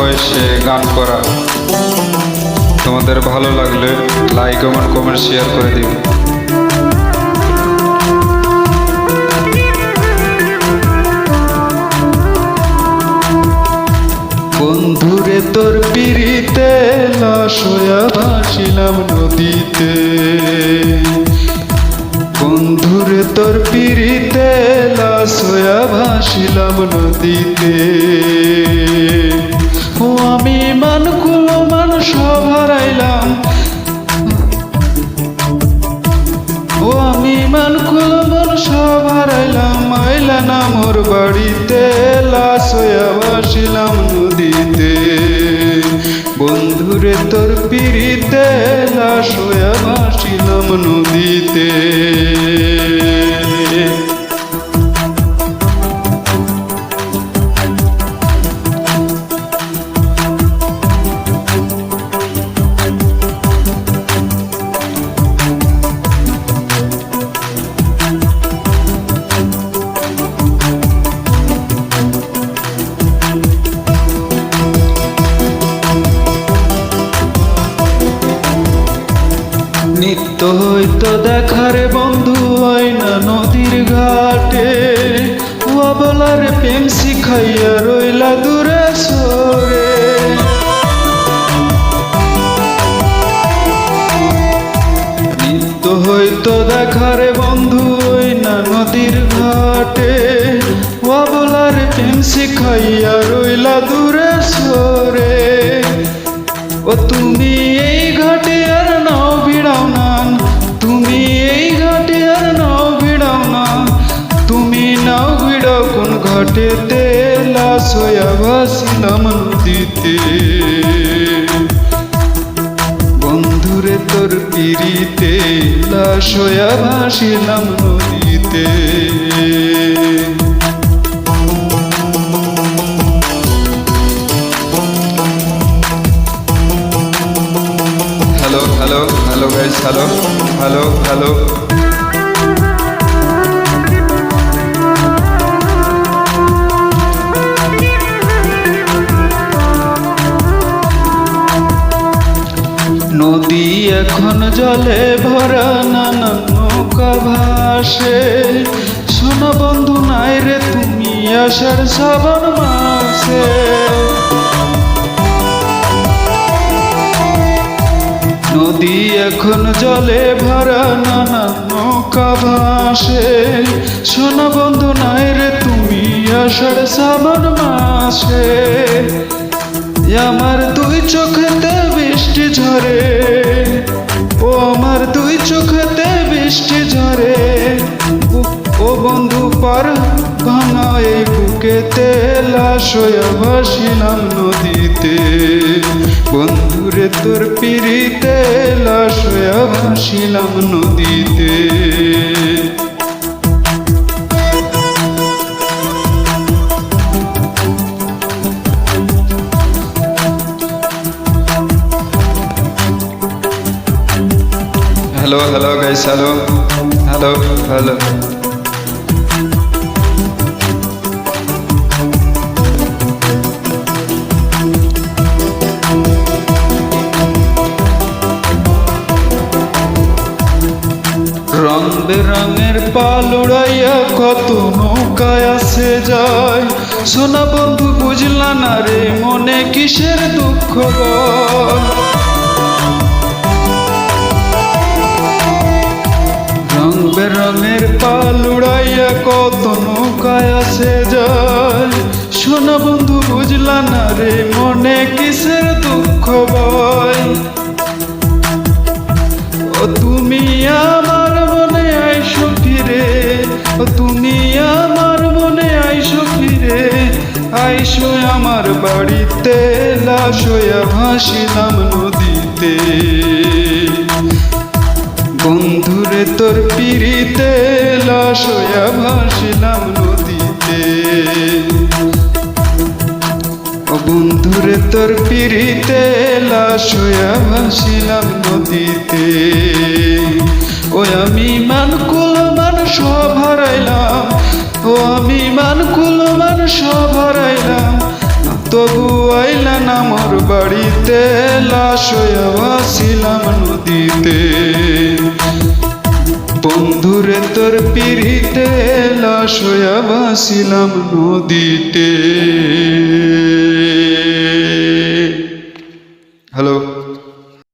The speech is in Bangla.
ভয়েসে গান করা। তোমাদের ভালো লাগলে লাইক এবং কমেন্ট শেয়ার করে দিও। বন্ধুরে তোর পিড়িতে লাশ হইয়া ভাসিলাম নদীতে, বন্ধুরে তোর পিড়িতে লাশ হইয়া ভাসিলাম নদীতে। ও আমি মানকুলো মান সব হারাইলাম, ও আমি মানকুলো মান সব হারাইলাম। আইলা না মোর বাড়িতে লাশ হইয়া ভাসিলাম নদীতে। বন্ধুরে তোর পিড়িতে লাশ হইয়া ভাসিলাম নদীতে। নিত্য হইতো দেখারে বন্ধু হয় না নদীর ঘাটে, বলার প্রেম শিখাইয়া রইলা দূরে সরে। নিত্য হইতো দেখারে বন্ধু হয় না নদীর ঘাটে, বলার প্রেম শিখাইয়া রইলা দূরে সরে। ও তুমি এই ঘাটে আর নাও ভিড়াও না, তুমি এই ঘাটে আর নাও ভিড়াও না। তুমি নাও ভিড়াও কোন ঘাটেতে লাশ হইয়া ভাসিলাম নদীতে। বন্ধুরে তোর পিড়িতে লাশ হইয়া ভাসিলাম নদীতে। Hello guys, hello. নদী এখন জলে ভরা, নানা নৌকা ভাসে। শোনো বন্ধু নাই রে তুমি আষাঢ় শ্রাবণ মাসে। নদী এখন জলে ভরা, নানা নৌকা ভাসে। শোনো বন্ধু নাই রে তুমি আষাঢ় শ্রাবণ মাসে। আমার দুই চোখেতে বৃষ্টি ঝরে, ও আমার দুই চোখেতে বৃষ্টি ঝরে। ও বন্ধু পার ভাঙা এই বুকেতে লাশ হইয়া ভাসিলাম নদীতে। বন্ধুরে তোর পিড়িতে লাশ হইয়া ভাসিলাম নদীতে। Hello guys, hello. রং বেরঙের পাল উড়াইয়া কত নৌকায় আসে যায়। সোনা বন্ধু বুঝলা না রে মনে কিসের দুঃখ বল। রং বেরঙের পাল উড়াইয়া কত নৌকায় আসে যায়। সোনা বন্ধু বুঝলা না রে মনে কিসের দুঃখ বয়। ও তুমি আমার মনে আইসো ফিরে, ও তুমি আমার মনে আইসো ফিরে। আইসো আমার বাড়িতে লাশ হইয়া ভাসিলাম নদীতে। বন্ধুরে তোর পিড়িতে লাশ হইয়া ভাসিলাম নদীতে। ও বন্ধুরে তোর পিড়িতে লাশ হইয়া ভাসিলাম নদীতে। ও আমি মানকুল মান সব হারাইলাম, ও আমি মানকুল মান সব হারাইলাম। তবু আইলা না মোর বাড়িতে, লাশ হইয়া ভাসিলাম নদীতে। বন্ধুরে তোর পিড়িতে, লাশ হইয়া ভাসিলাম নদীতে।